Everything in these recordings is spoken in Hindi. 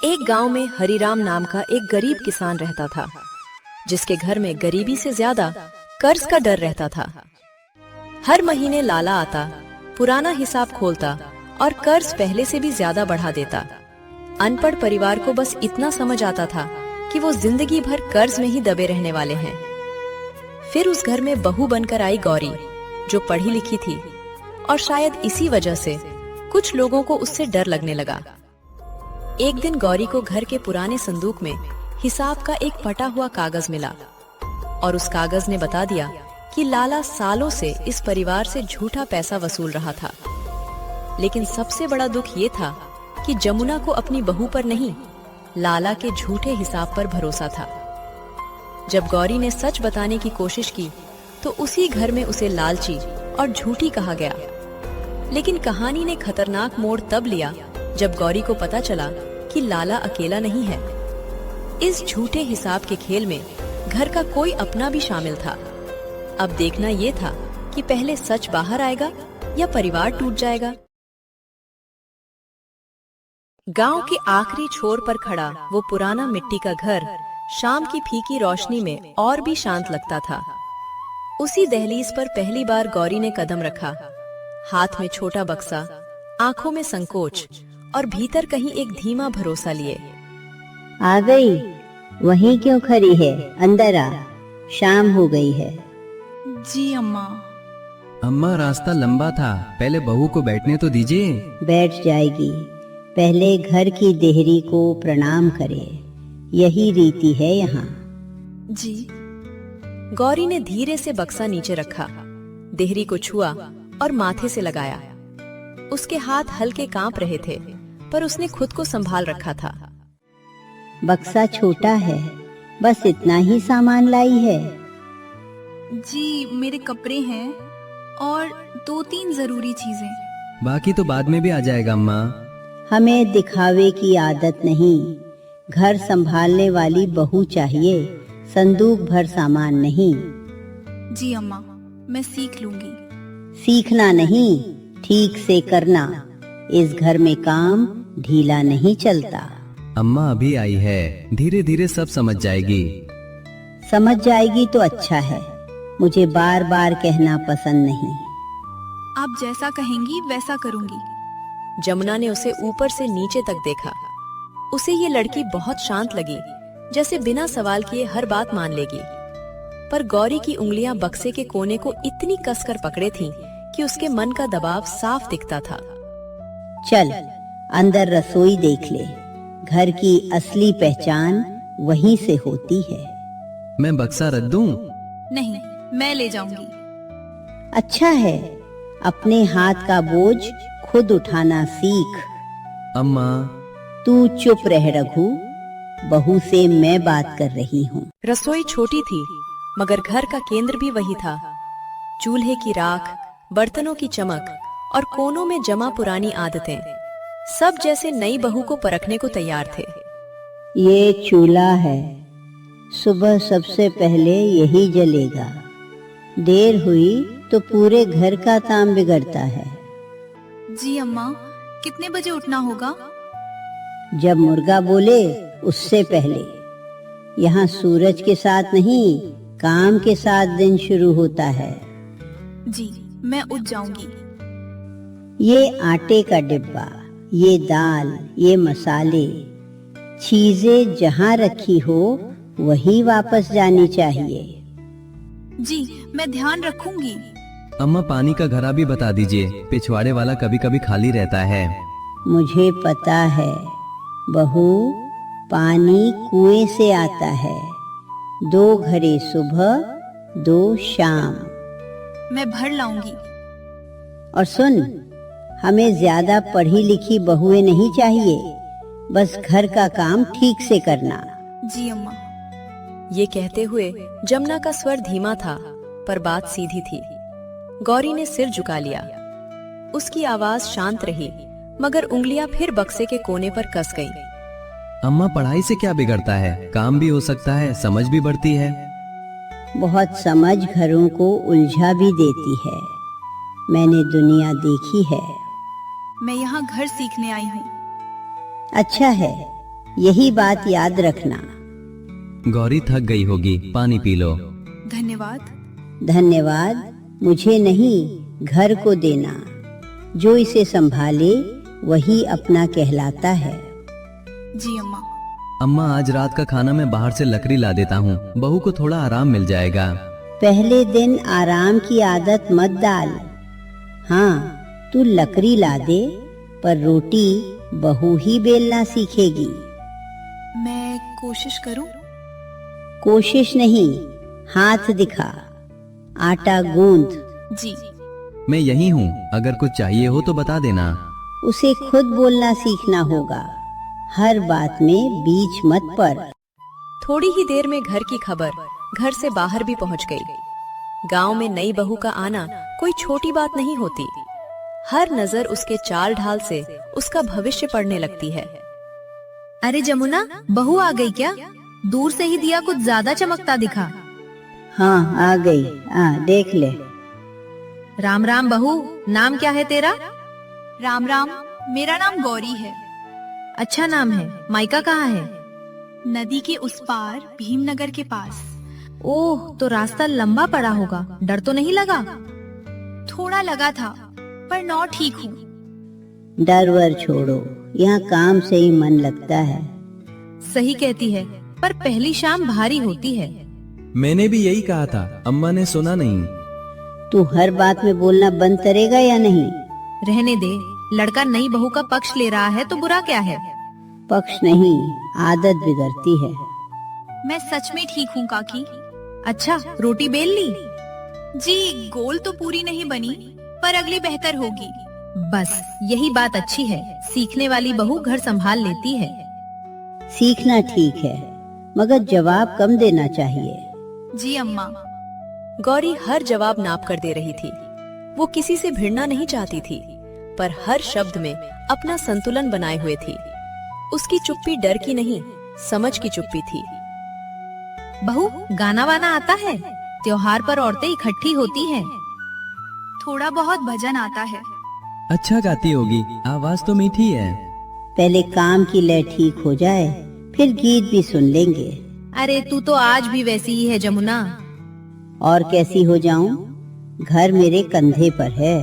एक गांव में हरिराम नाम का एक गरीब किसान रहता था, जिसके घर में गरीबी से ज्यादा कर्ज का डर रहता था। हर महीने लाला आता, पुराना हिसाब खोलता और कर्ज पहले से भी ज्यादा बढ़ा देता। अनपढ़ परिवार को बस इतना समझ आता था कि वो जिंदगी भर कर्ज में ही दबे रहने वाले हैं। फिर उस घर में बहू बनकर आई गौरी, जो पढ़ी लिखी थी और शायद इसी वजह से कुछ लोगों को उससे डर लगने लगा। एक दिन गौरी को घर के पुराने संदूक में हिसाब का एक फटा हुआ कागज मिला और उस कागज ने बता दिया कि लाला सालों से इस परिवार से झूठा पैसा वसूल रहा था। लेकिन सबसे बड़ा दुख ये था कि जमुना को अपनी बहू पर नहीं, लाला के झूठे हिसाब पर भरोसा था। जब गौरी ने सच बताने की कोशिश की तो उसी घर में उसे लालची और झूठी कहा गया। लेकिन कहानी ने खतरनाक मोड़ तब लिया जब गौरी को पता चला कि लाला अकेला नहीं है। इस झूठे हिसाब के खेल में घर का कोई अपना भी शामिल था। अब देखना यह था कि पहले सच बाहर आएगा या परिवार टूट जाएगा। गांव के आखिरी छोर पर खड़ा वो पुराना मिट्टी का घर शाम की फीकी रोशनी में और भी शांत लगता था। उसी दहलीज पर पहली बार गौरी ने कदम रखा, हाथ में छोटा बक्सा, आंखों में संकोच और भीतर कहीं एक धीमा भरोसा लिए। आ गई? वहीं क्यों खड़ी है? अंदर आ, शाम हो गई है। जी अम्मा। अम्मा, रास्ता लंबा था, पहले बहू को बैठने तो दीजिए। बैठ जाएगी, पहले घर की देहरी को प्रणाम करे, यही रीति है यहाँ। जी। गौरी ने धीरे से बक्सा नीचे रखा, देहरी को छुआ और माथे से लगाया। उसके हाथ हल्के कांप रहे थे, पर उसने खुद को संभाल रखा था। बक्सा छोटा है, बस इतना ही सामान लाई है। जी, मेरे कपड़े हैं और 2-3 जरूरी चीजें। बाकी तो बाद में भी आ जाएगा अम्मा। हमें दिखावे की आदत नहीं, घर संभालने वाली बहू चाहिए, संदूक भर सामान नहीं। जी अम्मा, मैं सीख लूंगी। सीखना नहीं, ठीक से करना। इस घर में काम ढीला नहीं चलता। अम्मा अभी आई है, धीरे धीरे सब समझ जाएगी। समझ जाएगी तो अच्छा है, मुझे बार बार कहना पसंद नहीं। आप जैसा कहेंगी वैसा करूंगी। जमुना ने उसे ऊपर से नीचे तक देखा। उसे ये लड़की बहुत शांत लगी, जैसे बिना सवाल किए हर बात मान लेगी। पर गौरी की उंगलियां बक्से के कोने को इतनी कसकर पकड़े थीं कि उसके मन का दबाव साफ दिखता था। चल अंदर रसोई देख ले, घर की असली पहचान वहीं से होती है। मैं बक्सा रख दूं? नहीं, मैं ले जाऊंगी। अच्छा है, अपने हाथ का बोझ खुद उठाना सीख। अम्मा। तू चुप रह रघु, बहू से मैं बात कर रही हूँ। रसोई छोटी थी, मगर घर का केंद्र भी वही था। चूल्हे की राख, बर्तनों की चमक और कोनों में जमा पुरानी आदतें, सब जैसे नई बहू को परखने को तैयार थे। ये चूल्हा है, सुबह सबसे पहले यही जलेगा। देर हुई तो पूरे घर का काम बिगड़ता है। जी अम्मा, कितने बजे उठना होगा? जब मुर्गा बोले उससे पहले। यहाँ सूरज के साथ नहीं, काम के साथ दिन शुरू होता है। जी, मैं उठ जाऊंगी। ये आटे का डिब्बा, ये दाल, ये मसाले, चीजें जहाँ रखी हो वहीं वापस जानी चाहिए। जी, मैं ध्यान रखूंगी। अम्मा, पानी का घड़ा भी बता दीजिए, पिछवाड़े वाला कभी कभी खाली रहता है। मुझे पता है बहू, पानी कुएं से आता है, 2 घड़े सुबह, 2 शाम। मैं भर लाऊंगी। और सुन, हमें ज्यादा पढ़ी लिखी बहुएं नहीं चाहिए, बस घर का काम ठीक से करना। जी अम्मा। ये कहते हुए जमुना का स्वर धीमा था, पर बात सीधी थी। गौरी ने सिर झुका लिया। उसकी आवाज शांत रही, मगर उंगलियां फिर बक्से के कोने पर कस गईं। अम्मा, पढ़ाई से क्या बिगड़ता है? काम भी हो सकता है, समझ भी बढ़ती है। बहुत समझ घरों को उलझा भी देती है, मैंने दुनिया देखी है। मैं यहाँ घर सीखने आई हूँ। अच्छा है, यही बात याद रखना। गौरी थक गई होगी, पानी पी लो। धन्यवाद। धन्यवाद मुझे नहीं, घर को देना। जो इसे संभाले वही अपना कहलाता है। जी अम्मा। अम्मा, आज रात का खाना मैं बाहर से लकड़ी ला देता हूँ, बहू को थोड़ा आराम मिल जाएगा। पहले दिन आराम की आदत मत डाल। हाँ, तू लकड़ी ला दे, पर रोटी बहू ही बेलना सीखेगी। मैं कोशिश करूं? कोशिश नहीं, हाथ दिखा। आटा गूंथ। जी। मैं यही हूँ, अगर कुछ चाहिए हो तो बता देना। उसे खुद बोलना सीखना होगा। हर बात में बीच मत पड़। थोड़ी ही देर में घर की खबर घर से बाहर भी पहुंच गई। गांव में नई बहू का आना कोई छोटी बात नहीं होती। हर नजर उसके चाल ढाल से उसका भविष्य पड़ने लगती है। अरे जमुना, बहू आ गई क्या? दूर से ही दिया कुछ ज्यादा चमकता दिखा। हाँ, आ गई। देख ले। राम राम बहू, नाम क्या है तेरा? राम राम, मेरा नाम गौरी है। अच्छा नाम है। मायका कहाँ है? नदी के उस पार, भीमनगर के पास। ओह, तो रास्ता लंबा पड़ा होगा, डर तो नहीं लगा? थोड़ा लगा था, पर नौ ठीक हूँ। डर वर छोड़ो, यहाँ काम से ही मन लगता है। सही कहती है, पर पहली शाम भारी होती है। मैंने भी यही कहा था, अम्मा ने सुना नहीं। तू हर बात में बोलना बंद करेगा या नहीं? रहने दे, लड़का नई बहू का पक्ष ले रहा है तो बुरा क्या है? पक्ष नहीं, आदत बिगड़ती है। मैं सच में ठीक हूँ काकी। अच्छा, रोटी बेल ली? जी, गोल तो पूरी नहीं बनी, पर अगली बेहतर होगी। बस यही बात अच्छी है, सीखने वाली बहू घर संभाल लेती है। सीखना ठीक है, मगर जवाब कम देना चाहिए। जी अम्मा। गौरी हर जवाब नाप कर दे रही थी। वो किसी से भिड़ना नहीं चाहती थी, पर हर शब्द में अपना संतुलन बनाए हुए थी। उसकी चुप्पी डर की नहीं, समझ की चुप्पी थी। बहू, गाना वाना आता है? त्योहार पर औरतें इकट्ठी होती हैं। थोड़ा बहुत भजन आता है। अच्छा गाती होगी, आवाज तो मीठी है। पहले काम की लय ठीक हो जाए, फिर गीत भी सुन लेंगे। अरे तू तो आज भी वैसी ही है जमुना। और कैसी हो जाऊं? घर मेरे कंधे पर है।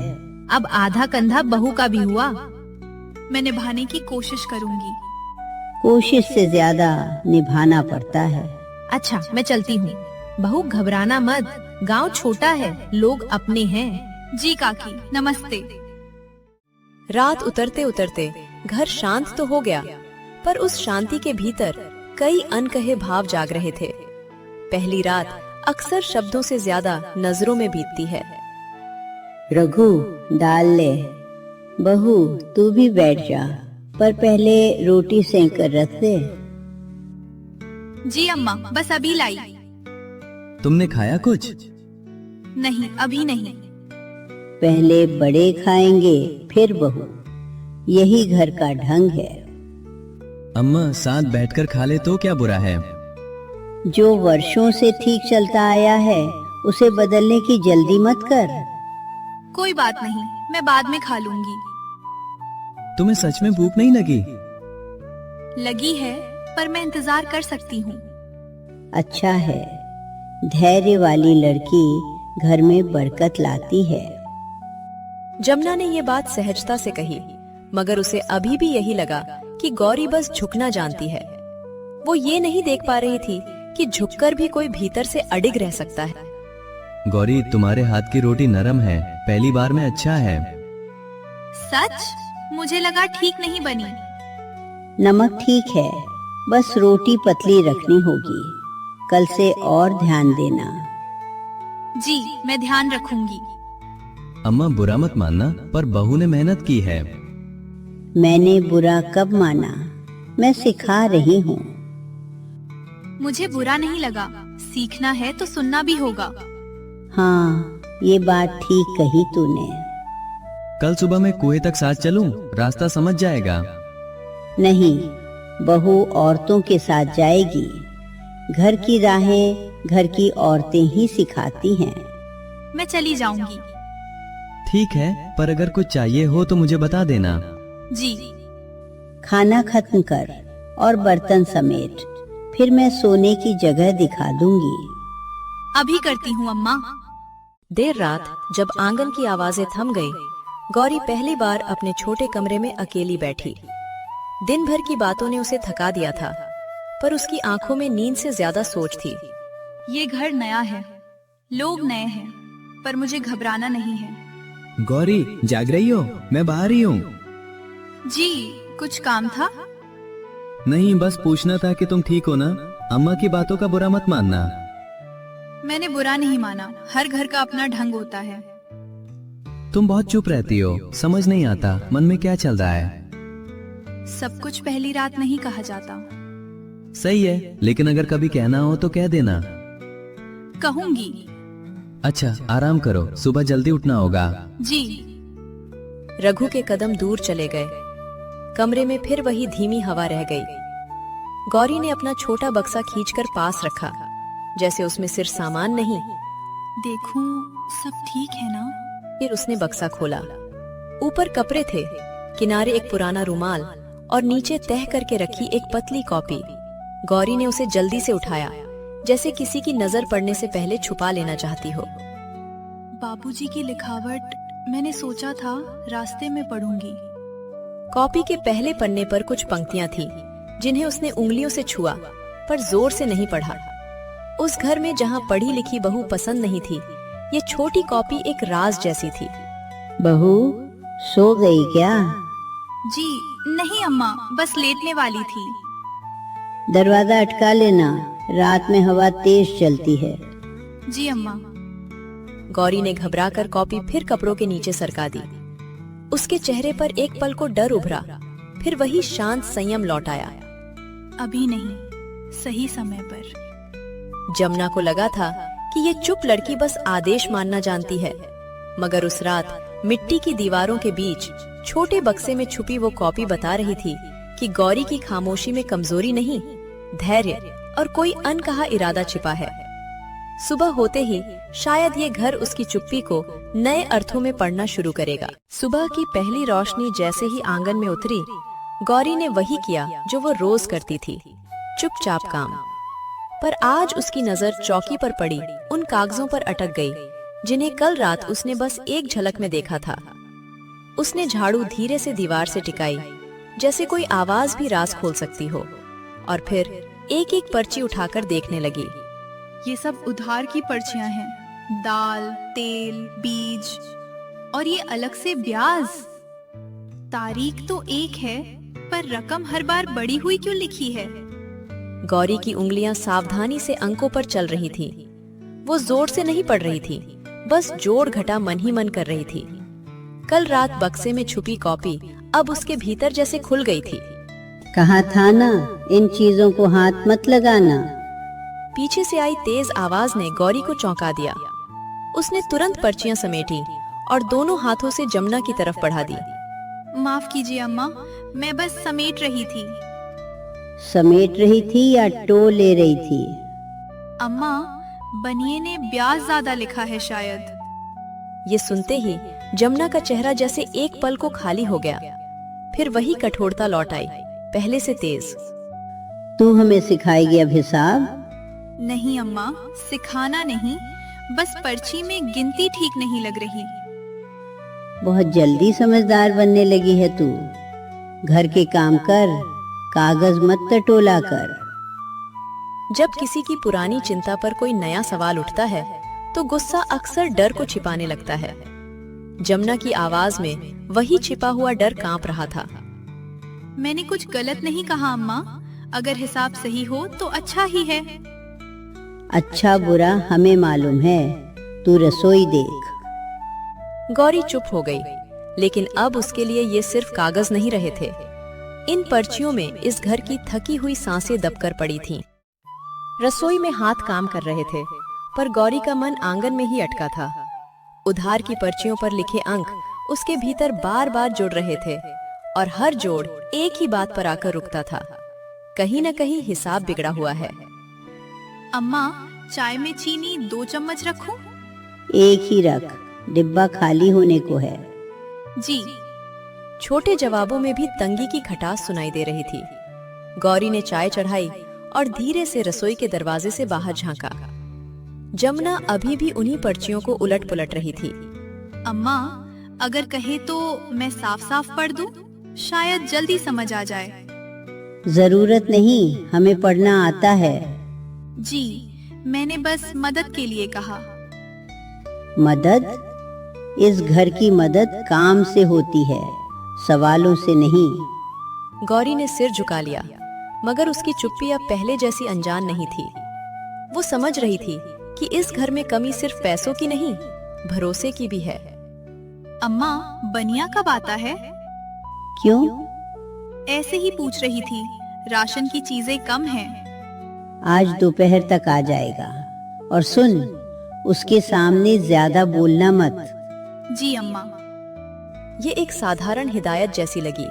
अब आधा कंधा बहू का भी हुआ। मैं निभाने की कोशिश करूंगी। कोशिश से ज्यादा निभाना पड़ता है। अच्छा, मैं चलती हूँ। बहू घबराना मत, गांव छोटा है, लोग अपने हैं। जी काकी, नमस्ते। रात उतरते उतरते घर शांत तो हो गया, पर उस शांति के भीतर कई अनकहे भाव जाग रहे थे। पहली रात अक्सर शब्दों से ज्यादा नजरों में बीतती है। रघु, दाल ले। बहू, तू भी बैठ जा, पर पहले रोटी सेंक कर रख दे। जी अम्मा, बस अभी लाई। तुमने खाया कुछ? नहीं, अभी नहीं। पहले बड़े खाएंगे, फिर बहू। यही घर का ढंग है। अम्मा, साथ बैठकर खा ले तो क्या बुरा है? जो वर्षों से ठीक चलता आया है, उसे बदलने की जल्दी मत कर। कोई बात नहीं, मैं बाद में खा लूंगी। तुम्हें सच में भूख नहीं लगी? लगी है, पर मैं इंतजार कर सकती हूँ। अच्छा है, धैर्य वाली लड़की घर में बरकत लाती है। जमुना ने ये बात सहजता से कही, मगर उसे अभी भी यही लगा कि गौरी बस झुकना जानती है। वो ये नहीं देख पा रही थी कि झुककर भी कोई भीतर से अडिग रह सकता है। गौरी, तुम्हारे हाथ की रोटी नरम है, पहली बार में अच्छा है। सच? मुझे लगा ठीक नहीं बनी। नमक ठीक है, बस रोटी पतली रखनी होगी। कल से और ध्यान देना। जी, मैं ध्यान रखूंगी। अम्मा, बुरा मत मानना, पर बहू ने मेहनत की है। मैंने बुरा कब माना? मैं सिखा रही हूँ। मुझे बुरा नहीं लगा, सीखना है तो सुनना भी होगा। हाँ, ये बात ठीक कही तूने। कल सुबह मैं कुएं तक साथ चलूं? रास्ता समझ जाएगा। नहीं, बहू औरतों के साथ जाएगी। घर की राहें घर की औरतें ही सिखाती हैं। मैं चली जाऊंगी। ठीक है, पर अगर कुछ चाहिए हो तो मुझे बता देना। जी। खाना खत्म कर और बर्तन समेट। फिर मैं सोने की जगह दिखा दूंगी। अभी करती हूँ अम्मा। देर रात जब आंगन की आवाजें थम गई, गौरी पहली बार अपने छोटे कमरे में अकेली बैठी। दिन भर की बातों ने उसे थका दिया था, पर उसकी आंखों में नींद से ज्यादा सोच थी। ये घर नया है, लोग नए हैं, पर मुझे घबराना नहीं है। गौरी, जाग रही हो? मैं बाहर ही हूँ। जी, कुछ काम था? नहीं, बस पूछना था कि तुम ठीक हो ना? अम्मा की बातों का बुरा मत मानना। मैंने बुरा नहीं माना, हर घर का अपना ढंग होता है। तुम बहुत चुप रहती हो, समझ नहीं आता मन में क्या चल रहा है। सब कुछ पहली रात नहीं कहा जाता। सही है, लेकिन अगर कभी कहना हो तो कह देना। कहूंगी। अच्छा, आराम करो, सुबह जल्दी उठना होगा। जी। रघु के कदम दूर चले गए। कमरे में फिर वही धीमी हवा रह गई। गौरी ने अपना छोटा बक्सा खींचकर पास रखा, जैसे उसमें सिर्फ सामान नहीं। देखूं, सब ठीक है ना? फिर उसने बक्सा खोला। ऊपर कपड़े थे, किनारे एक पुराना रुमाल और नीचे तह करके रखी एक पतली कॉपी। गौरी ने उसे जल्दी से उठाया, जैसे किसी की नजर पड़ने से पहले छुपा लेना चाहती हो। बाबूजी की लिखावट, मैंने सोचा था रास्ते में पढ़ूंगी। कॉपी के पहले पन्ने पर कुछ पंक्तियां थी, जिन्हें उसने उंगलियों से छुआ, पर जोर से नहीं पढ़ा। उस घर में जहां पढ़ी लिखी बहू पसंद नहीं थी, ये छोटी कॉपी एक राज जैसी थी। बहू, सो गई क्या? जी नहीं अम्मा, बस लेटने वाली थी। दरवाजा अटका लेना, रात में हवा तेज चलती है। जी अम्मा। गौरी ने घबराकर कॉपी फिर कपड़ों के नीचे सरका दी। उसके चेहरे पर एक पल को डर उभरा, फिर वही शांत संयम लौट आया। अभी नहीं, सही समय पर। जमुना को लगा था कि ये चुप लड़की बस आदेश मानना जानती है, मगर उस रात मिट्टी की दीवारों के बीच छोटे बक्से में छुपी वो कॉपी बता रही थी कि गौरी की खामोशी में कमजोरी नहीं, धैर्य और कोई अनकहा इरादा छिपा है। सुबह होते ही शायद ये घर उसकी चुप्पी को नए अर्थों में पढ़ना शुरू करेगा। सुबह की पहली रोशनी जैसे ही आंगन में उतरी, गौरी ने वही किया जो वो रोज करती थी, चुपचाप काम। पर आज उसकी नजर चौकी पर पड़ी उन कागजों पर अटक गई, जिन्हें कल रात उसने बस एक झलक में देखा था। उसने झाड़ू धीरे से दीवार से टिकाई, जैसे कोई आवाज भी राज खोल सकती हो, और फिर एक एक पर्ची उठाकर देखने लगी। ये सब उधार की पर्चियां हैं, दाल, तेल, बीज और ये अलग से ब्याज। तारीख तो एक है, पर रकम हर बार बढ़ी हुई क्यों लिखी है? गौरी की उंगलियां सावधानी से अंकों पर चल रही थी। वो जोर से नहीं पढ़ रही थी, बस जोड़ घटा मन ही मन कर रही थी। कल रात बक्से में छुपी कॉपी अब उसके भीतर जैसे खुल गई थी। कहा था ना, इन चीजों को हाथ मत लगाना। पीछे से आई तेज आवाज ने गौरी को चौंका दिया। उसने तुरंत पर्चियां समेटी और दोनों हाथों से जमुना की तरफ बढ़ा दी। माफ कीजिए अम्मा, मैं बस समेट रही थी। समेट रही थी या टो ले रही थी? अम्मा, बनिए ने ब्याज ज्यादा लिखा है शायद। ये सुनते ही जमुना का चेहरा जैसे एक पल को खाली हो गया, फिर वही कठोरता लौट आई, पहले से तेज। तू हमें सिखाएगी अब हिसाब? नहीं अम्मा, सिखाना नहीं, बस पर्ची में गिनती ठीक नहीं लग रही। बहुत जल्दी समझदार बनने लगी है तू। घर के काम कर, कागज मत टटोला कर। जब किसी की पुरानी चिंता पर कोई नया सवाल उठता है, तो गुस्सा अक्सर डर को छिपाने लगता है। जमुना की आवाज में वही छिपा हुआ डर कांप रहा था। मैंने कुछ गलत नहीं कहा अम्मा, अगर हिसाब सही हो तो अच्छा ही है। अच्छा बुरा हमें मालूम है, तू रसोई देख। गौरी चुप हो गई, लेकिन अब उसके लिए ये सिर्फ कागज नहीं रहे थे। इन पर्चियों में इस घर की थकी हुई सांसें दबकर पड़ी थीं। रसोई में हाथ काम कर रहे थे, पर गौरी का मन आंगन में ही अटका था। उधार की पर्चियों पर लिखे अंक उसके भीतर बार बार जुड़ रहे थे, और हर जोड़ एक ही बात पर आकर रुकता था। कहीं न कहीं हिसाब बिगड़ा हुआ है। अम्मा, चाय में चीनी 2 चम्मच रखूं? एक ही रख, डिब्बा खाली होने को है। जी। छोटे जवाबों में भी तंगी की खटास सुनाई दे रही थी। गौरी ने चाय चढ़ाई और धीरे से रसोई के दरवाजे से बाहर झांका। जमुना अभी भी उन्हीं पर्चियों को उलट पुलट रही थी। अम्मा, अगर कहे तो मैं साफ साफ पढ़ दूं, शायद जल्दी समझ आ जाए। जरूरत नहीं, हमें पढ़ना आता है। जी, मैंने बस मदद के लिए कहा। मदद? इस घर की मदद काम से होती है, सवालों से नहीं। गौरी ने सिर झुका लिया, मगर उसकी चुप्पी अब पहले जैसी अनजान नहीं थी। वो समझ रही थी कि इस घर में कमी सिर्फ पैसों की नहीं, भरोसे की भी है। अम्मा, बनिया कब आता है? क्यों? ऐसे ही पूछ रही थी, राशन की चीजें कम हैं। आज दोपहर तक आ जाएगा। और सुन, उसके सामने ज्यादा बोलना मत। जी अम्मा। ये एक साधारण हिदायत जैसी लगी,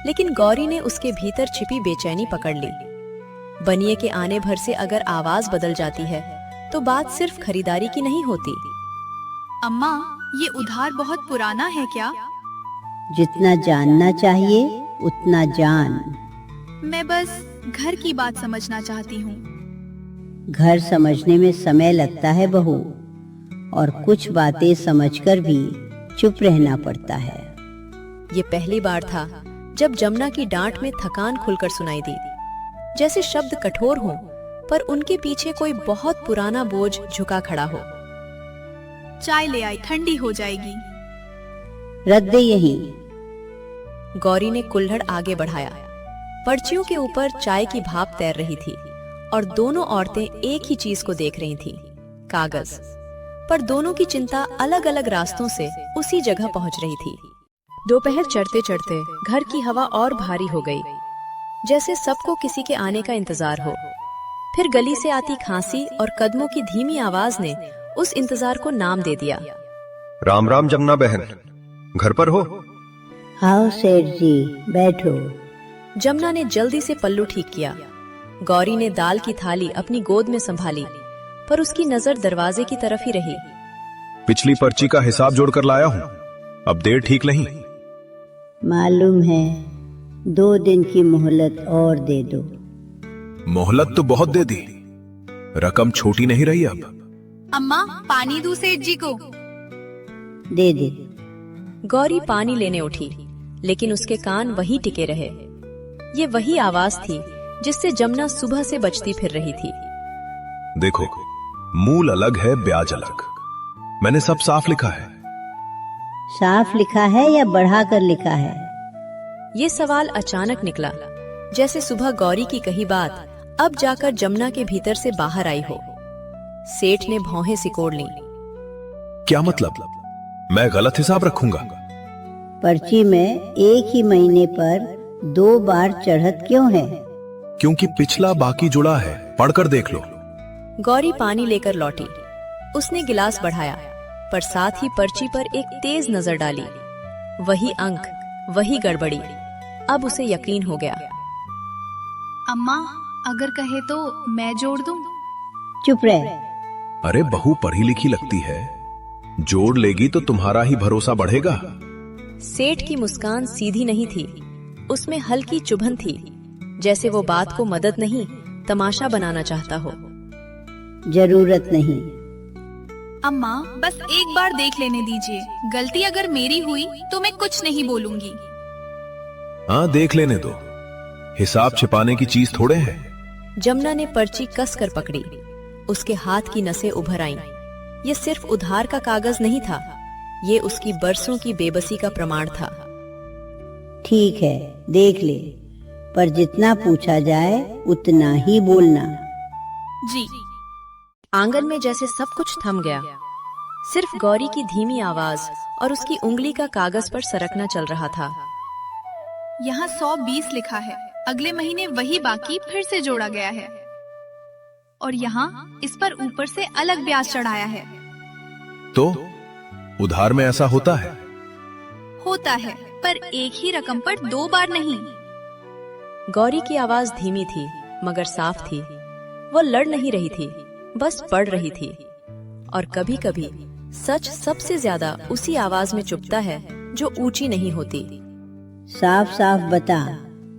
लेकिन गौरी ने उसके भीतर छिपी बेचैनी पकड़ ली। बनिए के आने भर से अगर आवाज बदल जाती है तो बात सिर्फ खरीदारी की नहीं होती। अम्मा, ये उधार बहुत पुराना है क्या? जितना जानना चाहिए उतना जान। मैं बस घर की बात समझना चाहती हूँ। घर समझने में समय लगता है बहू, और कुछ बातें समझकर भी चुप रहना पड़ता है। ये पहली बार था जब जमुना की डांट में थकान खुलकर सुनाई दी, जैसे शब्द कठोर हों पर उनके पीछे कोई बहुत पुराना बोझ झुका खड़ा हो। चाय ले आई, ठंडी हो जाएगी। रख दे यहीं। गौरी ने कुल्हड़ आगे बढ़ाया। पर्चियों के ऊपर चाय की भाप तैर रही थी और दोनों औरतें एक ही चीज को देख रही थीं, कागज। पर दोनों की चिंता अलग अलग रास्तों से उसी जगह पहुंच रही थी। दोपहर चढ़ते चढ़ते घर की हवा और भारी हो गई, जैसे सबको किसी के आने का इंतजार हो। फिर गली से आती खांसी और कदमों की धीमी आवाज ने उस इंतजार को नाम दे दिया। राम राम जमुना बहन, घर पर हो? आओ सेठ जी, बैठो। जमुना ने जल्दी से पल्लू ठीक किया। गौरी ने दाल की थाली अपनी गोद में संभाली, पर उसकी नजर दरवाजे की तरफ ही रही। पिछली पर्ची का हिसाब जोड़कर लाया हूँ, अब देर ठीक नहीं। मालूम है, 2 दिन की मोहलत और दे दो। मोहलत तो बहुत दे दी, रकम छोटी नहीं रही अब। अम्मा, पानी दूं सेठ जी को? दे दे। गौरी पानी लेने उठी, लेकिन उसके कान वही टिके रहे। ये वही आवाज थी जिससे जमुना सुबह से बचती फिर रही थी। देखो, मूल अलग है, ब्याज अलग। मैंने सब साफ लिखा है। साफ लिखा है या बढ़ा कर लिखा है? ये सवाल अचानक निकला, जैसे सुबह गौरी की कही बात अब जाकर जमुना के भीतर से बाहर आई हो। सेठ ने भौहें सिकोड़ ली। क्या मतलब? मैं गलत हिसाब रखूंगा? पर्ची में एक ही महीने पर 2 बार चढ़त क्यों है? क्योंकि पिछला बाकी जुड़ा है, पढ़कर देख लो। गौरी पानी लेकर लौटी। उसने गिलास बढ़ाया, पर साथ ही पर्ची पर एक तेज नजर डाली। वही अंक, वही गड़बड़ी। अब उसे यकीन हो गया। अम्मा, अगर कहे तो मैं जोड़ दूं? चुप रह। अरे बहू पढ़ी लिखी लगती है, जोड़ लेगी तो तुम्हारा ही भरोसा बढ़ेगा। सेठ की मुस्कान सीधी नहीं थी, उसमें हल्की चुभन थी, जैसे वो बात को मदद नहीं तमाशा बनाना चाहता हो। जरूरत नहीं। अम्मा, बस एक बार देख लेने दीजिए। गलती अगर मेरी हुई तो मैं कुछ नहीं बोलूंगी। हाँ, देख लेने दो, हिसाब छिपाने की चीज थोड़े है। जमुना ने पर्ची कस कर पकड़ी। उसके हाथ की नसें उभर आईं। ये सिर्फ उधार का कागज नहीं था, ये उसकी बरसों की बेबसी का प्रमाण था। ठीक है, देख ले, पर जितना पूछा जाए उतना ही बोलना। जी। आंगन में जैसे सब कुछ थम गया। सिर्फ गौरी की धीमी आवाज और उसकी उंगली का कागज पर सरकना चल रहा था। यहाँ 120 लिखा है, अगले महीने वही बाकी फिर से जोड़ा गया है। और यहाँ इस पर ऊपर से अलग ब्याज चढ़ाया है। तो उधार में ऐसा होता है? होता है, पर एक ही रकम पर 2 बार नहीं। गौरी की आवाज धीमी थी मगर साफ थी। वो लड़ नहीं रही थी, बस पढ़ रही थी। और कभी कभी सच सबसे ज्यादा उसी आवाज में चुभता है जो ऊंची नहीं होती। साफ साफ बता,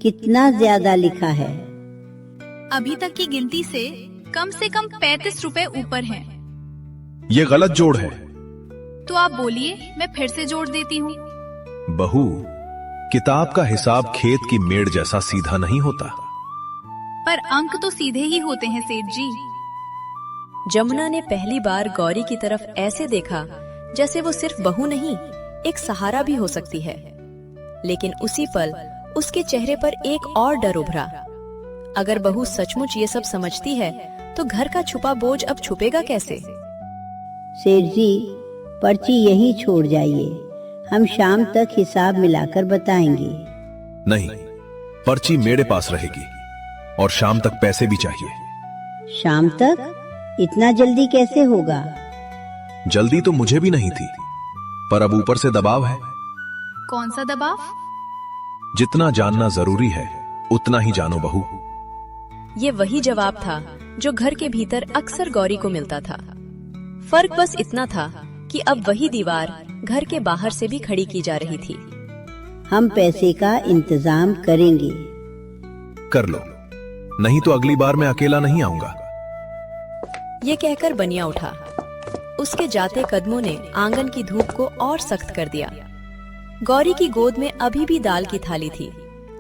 कितना ज्यादा लिखा है। अभी तक की गिनती से कम 35 रुपए ऊपर हैं। ये गलत जोड़ है। तो आप बोलिए, मैं फिर से जोड़ देती हूँ। बहू, किताब का हिसाब खेत की मेड़ जैसा सीधा नहीं होता। पर अंक तो सीधे ही होते हैं सेठ जी। जमुना ने पहली बार गौरी की तरफ ऐसे देखा जैसे वो सिर्फ बहू नहीं, एक सहारा भी हो सकती है। लेकिन उसी पल उसके चेहरे पर एक और डर उभरा। अगर बहू सचमुच ये सब समझती है तो घर का छुपा बोझ अब छुपेगा कैसे? सेठ जी, पर्ची यहीं छोड़ जाइए, हम शाम तक हिसाब मिलाकर बताएंगे। नहीं, पर्ची मेरे पास रहेगी और शाम तक पैसे भी चाहिए। शाम तक? इतना जल्दी कैसे होगा? जल्दी तो मुझे भी नहीं थी, पर अब ऊपर से दबाव है। कौन सा दबाव? जितना जानना जरूरी है उतना ही जानो बहू। ये वही जवाब था जो घर के भीतर अक्सर गौरी को मिलता था। फर्क बस इतना था कि अब वही दीवार घर के बाहर से भी खड़ी की जा रही थी। हम पैसे का इंतजाम करेंगे। कर लो, नहीं तो अगली बार मैं अकेला नहीं आऊंगा। ये कहकर बनिया उठा। उसके जाते कदमों ने आंगन की धूप को और सख्त कर दिया। गौरी की गोद में अभी भी दाल की थाली थी,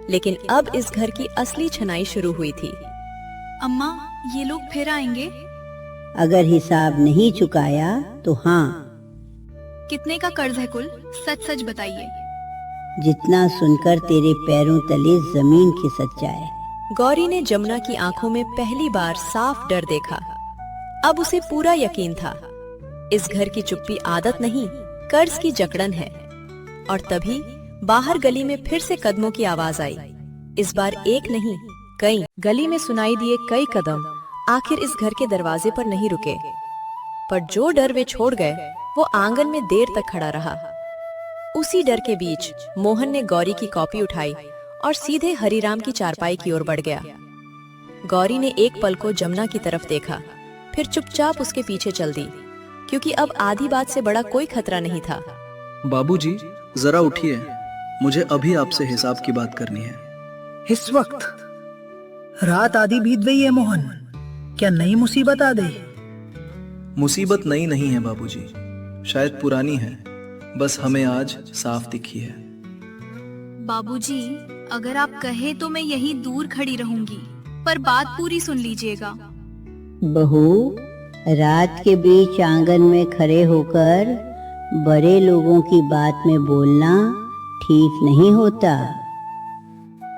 लेकिन अब इस घर की असली छनाई शुरू हुई थी। अम्मा, ये लोग फिर आएंगे? अगर हिसाब नहीं चुकाया तो हाँ। कितने का कर्ज है कुल? सच सच बताइए। जितना सुनकर तेरे पैरों तले जमीन खिसक जाए। गौरी ने जमुना की आंखों में पहली बार साफ डर देखा। अब उसे पूरा यकीन था, इस घर की चुप्पी आदत नहीं, कर्ज की जकड़न है। और तभी बाहर गली में फिर से कदमों की आवाज आई। इस बार एक नहीं, कई। गली में सुनाई दिए कई कदम आखिर इस घर के दरवाजे पर नहीं रुके। पर जो डर वे छोड़ गए वो आंगन में देर तक खड़ा रहा। उसी डर के बीच मोहन ने गौरी की कॉपी उठाई और सीधे हरिराम की चारपाई की ओर बढ़ गया। गौरी ने एक पल को जमुना की तरफ देखा, फिर चुपचाप उसके पीछे चल दी, क्योंकि अब आधी बात से बड़ा कोई खतरा नहीं था। बाबूजी, जरा उठिए, मुझे अभी आपसे हिसाब की बात करनी है। इस वक्त? रात आधी बीत गई है मोहन, क्या नई मुसीबत आ गई? मुसीबत नई नहीं है बाबूजी, शायद पुरानी है, बस हमें आज साफ दिखी है। बाबूजी, अगर आप कहे तो मैं यहीं दूर खड़ी रहूंगी, पर बात पूरी सुन लीजिएगा। बहू, रात के बीच आंगन में खड़े होकर बड़े लोगों की बात में बोलना ठीक नहीं होता।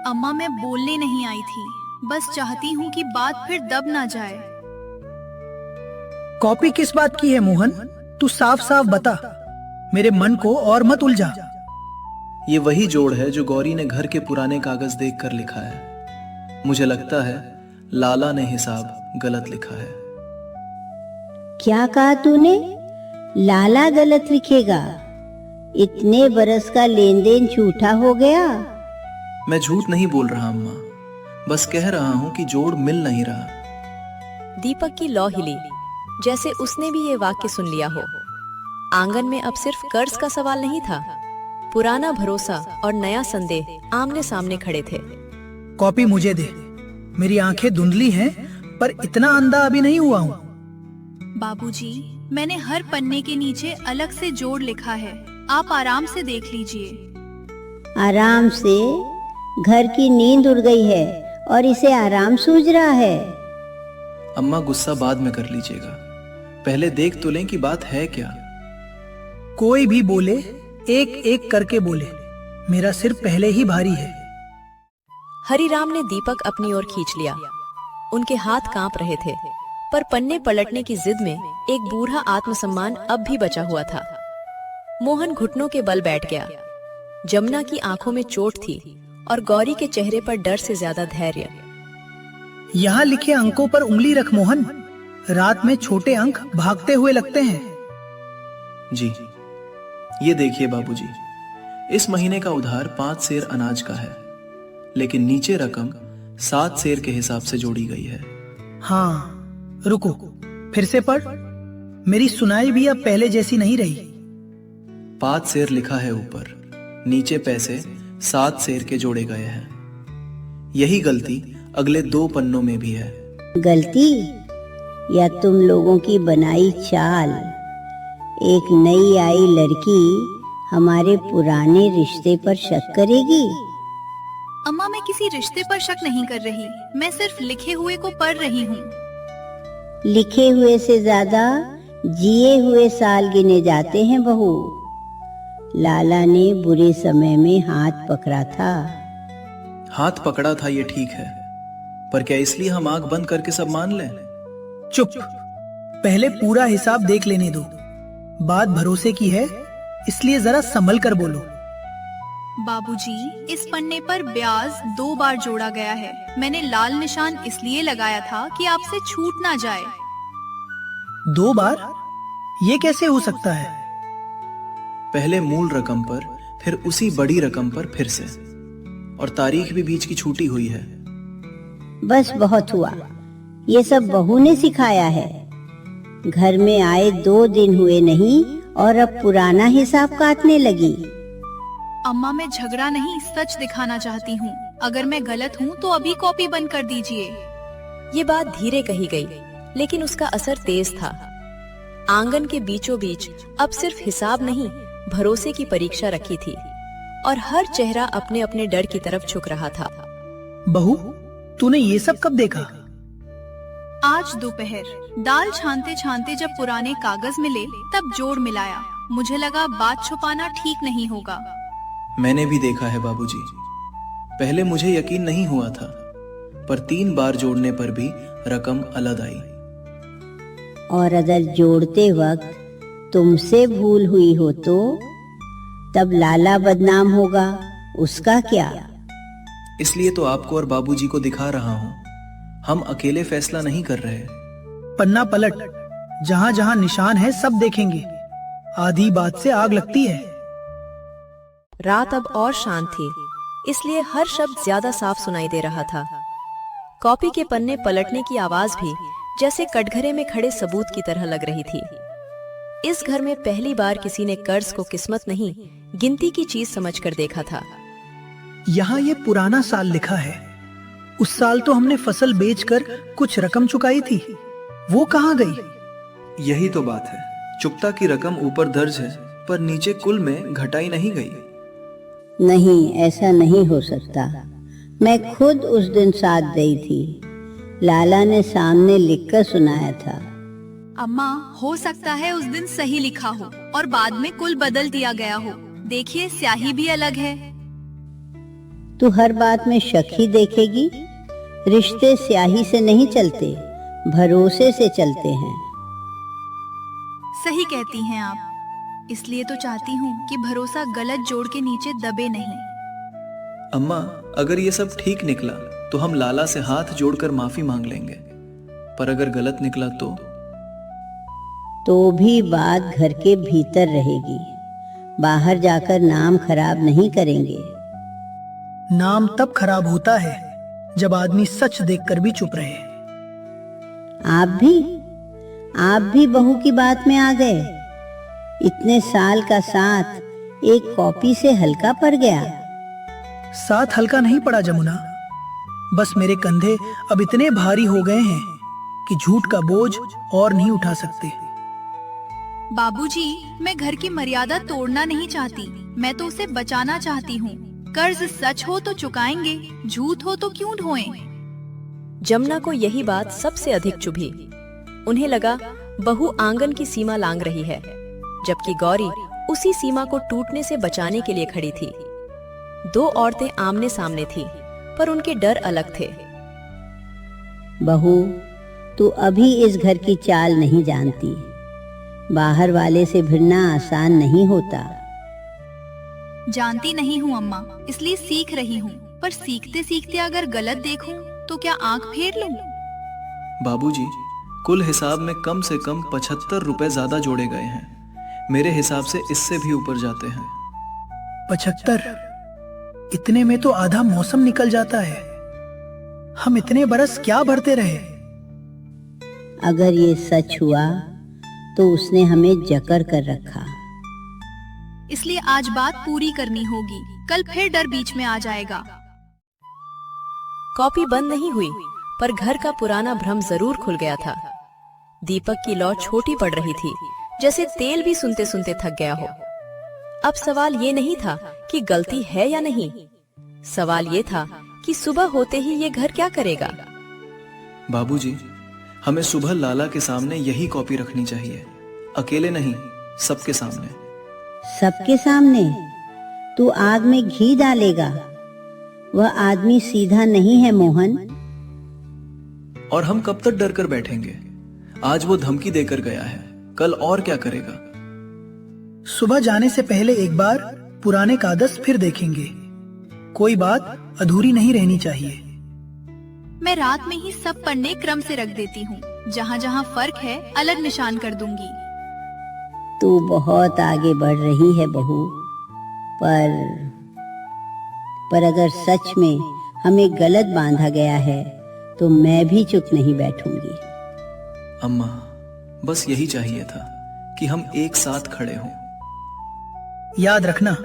अम्मा, मैं बोलने नहीं आई थी, बस चाहती हूँ कि बात फिर दब ना जाए। कॉपी किस बात की है मोहन? तू साफ साफ बता, मेरे मन को और मत उलझा। ये वही जोड़ है जो गौरी ने घर के पुराने कागज देखकर लिखा है। मुझे लगता है लाला ने हिसाब गलत लिखा है। क्या कहा तूने? लाला गलत लिखेगा? इतने बरस का लेन देन झूठा हो गया? मैं झूठ नहीं बोल रहा अम्मा, बस कह रहा हूँ कि जोड़ मिल नहीं रहा। दीपक की लौ हिली, जैसे उसने भी ये वाक्य सुन लिया हो। आंगन में अब सिर्फ कर्ज का सवाल नहीं था, पुराना भरोसा और नया संदेह आमने सामने खड़े थे। कॉपी मुझे दे, मेरी आंखें धुंधली हैं, पर इतना अंधा अभी नहीं हुआ हूँ। बाबूजी, मैंने हर पन्ने के नीचे अलग से जोड़ लिखा है, आप आराम से देख लीजिए। आराम से? घर की नींद उड़ गई है और इसे आराम सूझ रहा है। अम्मा, गुस्सा बाद में कर लीजिएगा, पहले देख तो लें कि बात है क्या। कोई भी बोले, एक एक करके बोले, मेरा सिर पहले ही भारी है। हरिराम ने दीपक अपनी ओर खींच लिया। उनके हाथ कांप रहे थे, पर पन्ने पलटने की जिद में एक बूढ़ा आत्मसम्मान अब भी बचा हुआ था। मोहन घुटनों के बल बैठ गया। जमुना की आंखों में चोट थी और गौरी के चेहरे पर डर से ज्यादा धैर्य। यहाँ लिखे अंकों पर उंगली रख मोहन, रात में छोटे अंक भागते हुए लगते हैं। जी, ये देखिए बाबूजी, इस महीने का उधार 5 सेर अनाज का है, लेकिन नीचे रकम 7 सेर के हिसाब से जोड़ी गई है। हाँ, रुको, फिर से पढ़, मेरी सुनाई भी अब पहले जैसी नहीं रही। 5 सेर लिखा है ऊपर, नीचे पैसे 7 सेर के जोड़े गए हैं। यही गलती अगले 2 पन्नों में भी है। गलती या तुम लोगों की बनाई चाल? एक नई आई लड़की हमारे पुराने रिश्ते पर शक करेगी? अम्मा, मैं किसी रिश्ते पर शक नहीं कर रही, मैं सिर्फ लिखे हुए को पढ़ रही हूँ। लिखे हुए से ज्यादा जिए हुए साल गिने जाते हैं बहू। लाला ने बुरे समय में हाथ पकड़ा था। हाथ पकड़ा था ये ठीक है, पर क्या इसलिए हम आंख बंद करके सब मान लें? चुप, पहले पूरा हिसाब देख लेने दो। बात भरोसे की है, इसलिए जरा संभल कर बोलो। बाबूजी, इस पन्ने पर ब्याज 2 बार जोड़ा गया है। मैंने लाल निशान इसलिए लगाया था कि आपसे छूट ना जाए। 2 बार? ये कैसे हो सकता है? पहले मूल रकम पर, फिर उसी बड़ी रकम पर फिर से, और तारीख भी बीच की छूटी हुई है। बस बहुत हुआ, ये सब बहू ने सिखाया है। घर में आए 2 दिन हुए नहीं और अब पुराना हिसाब काटने लगी। अम्मा, मैं झगड़ा नहीं, सच दिखाना चाहती हूँ। अगर मैं गलत हूँ तो अभी कॉपी बंद कर दीजिए। ये बात धीरे कही गई, लेकिन उसका असर तेज था। आंगन के बीचों बीच अब सिर्फ हिसाब नहीं, भरोसे की परीक्षा रखी थी, और हर चेहरा अपने अपने डर की तरफ झुक रहा था। बहू, तूने ये सब कब देखा? आज दोपहर दाल छानते छानते जब पुराने कागज मिले तब जोड़ मिलाया। मुझे लगा बात छुपाना ठीक नहीं होगा। मैंने भी देखा है बाबूजी। पहले मुझे यकीन नहीं हुआ था, पर 3 बार जोड़ने पर भी रकम अलग आई। और अगर जोड़ते वक्त तुमसे भूल हुई हो तो तब लाला बदनाम होगा, उसका क्या? इसलिए तो आपको और बाबूजी को दिखा रहा हूँ, हम अकेले फैसला नहीं कर रहे। पन्ना पलट, जहाँ जहाँ निशान है सब देखेंगे। आधी बात से आग लगती है। रात अब और शांत थी, इसलिए हर शब्द ज्यादा साफ सुनाई दे रहा था। कॉपी के पन्ने पलटने की आवाज भी जैसे कटघरे में खड़े सबूत की तरह लग रही थी। इस घर में पहली बार किसी ने कर्ज को किस्मत नहीं, गिनती की चीज समझकर देखा था। यहाँ ये पुराना साल लिखा है। उस साल तो हमने फसल बेचकर कुछ रकम चुकाई थी, वो कहाँ गई? यही तो बात है, चुकता की रकम ऊपर दर्ज है, पर नीचे कुल में घटाई नहीं गई। नहीं, ऐसा नहीं हो सकता। मैं खुद उस दिन साथ गई थी। लाला ने सामने लिखकर सुनाया था। अम्मा, हो सकता है उस दिन सही लिखा हो और बाद में कुल बदल दिया गया हो। देखिए, स्याही भी अलग है। तू हर बात में शक ही देखेगी? रिश्ते स्याही से नहीं चलते, भरोसे से चलते हैं। सही कहती हैं आप। इसलिए तो चाहती हूँ कि भरोसा गलत जोड़ के नीचे दबे नहीं। अम्मा, अगर ये सब ठीक निकला तो हम लाला से हाथ जोड़कर माफी मांग लेंगे, पर अगर गलत निकला तो भी बात घर के भीतर रहेगी। बाहर जाकर नाम खराब नहीं करेंगे। नाम तब खराब होता है जब आदमी सच देखकर भी चुप रहे। आप भी बहू की बात में आ गए। इतने साल का साथ एक कॉपी से हल्का पड़ गया। साथ हल्का नहीं पड़ा जमुना, बस मेरे कंधे अब इतने भारी हो गए हैं कि झूठ का बोझ और नहीं उठा सकते। बाबूजी, मैं घर की मर्यादा तोड़ना नहीं चाहती, मैं तो उसे बचाना चाहती हूँ। कर्ज सच हो तो चुकाएंगे, झूठ हो तो क्यों ढोएं? जमुना को यही बात सबसे अधिक चुभी। उन्हें लगा बहू आंगन की सीमा लांघ रही है, जबकि गौरी उसी सीमा को टूटने से बचाने के लिए खड़ी थी। 2 औरतें आमने सामने थी, पर उनके डर अलग थे। बहू, तू अभी इस घर की चाल नहीं जानती। बाहर वाले से भिड़ना आसान नहीं होता। जानती नहीं हूँ अम्मा, इसलिए सीख रही हूँ, पर सीखते सीखते अगर गलत देखूं तो क्या आंख फेर लूं? बाबूजी, कुल हिसाब में कम से कम 75 रुपए ज्यादा जोड़े गए हैं। मेरे हिसाब से इससे भी ऊपर जाते हैं। 75? इतने में तो आधा मौसम निकल जाता है। हम इतने बरस क्या भरते रहे? अगर ये सच हुआ तो उसने हमें जकड़ कर रखा। इसलिए आज बात पूरी करनी होगी, कल फिर डर बीच में आ जाएगा। कॉपी बंद नहीं हुई, पर घर का पुराना भ्रम जरूर खुल गया था। दीपक की लौ छोटी पड़ रही थी, जैसे तेल भी सुनते सुनते थक गया हो। अब सवाल ये नहीं था कि गलती है या नहीं, सवाल ये था कि सुबह होते ही ये घर क्या करेगा। बाबूजी, हमें सुबह लाला के सामने यही कॉपी रखनी चाहिए, अकेले नहीं, सबके सामने। सबके सामने? तू आग में घी डालेगा। वह आदमी सीधा नहीं है मोहन। और हम कब तक डर कर बैठेंगे? आज वो धमकी देकर गया है, कल और क्या करेगा? सुबह जाने से पहले एक बार पुराने कागज फिर देखेंगे। कोई बात अधूरी नहीं रहनी चाहिए। मैं रात में ही सब पन्ने क्रम से रख देती हूँ, जहाँ जहाँ फर्क है अलग निशान कर दूंगी। तू बहुत आगे बढ़ रही है बहू, पर अगर सच में हमें गलत बांधा गया है तो मैं भी चुप नहीं बैठूंगी। अम्मा, बस यही चाहिए था कि हम एक साथ खड़े हों। याद रखना,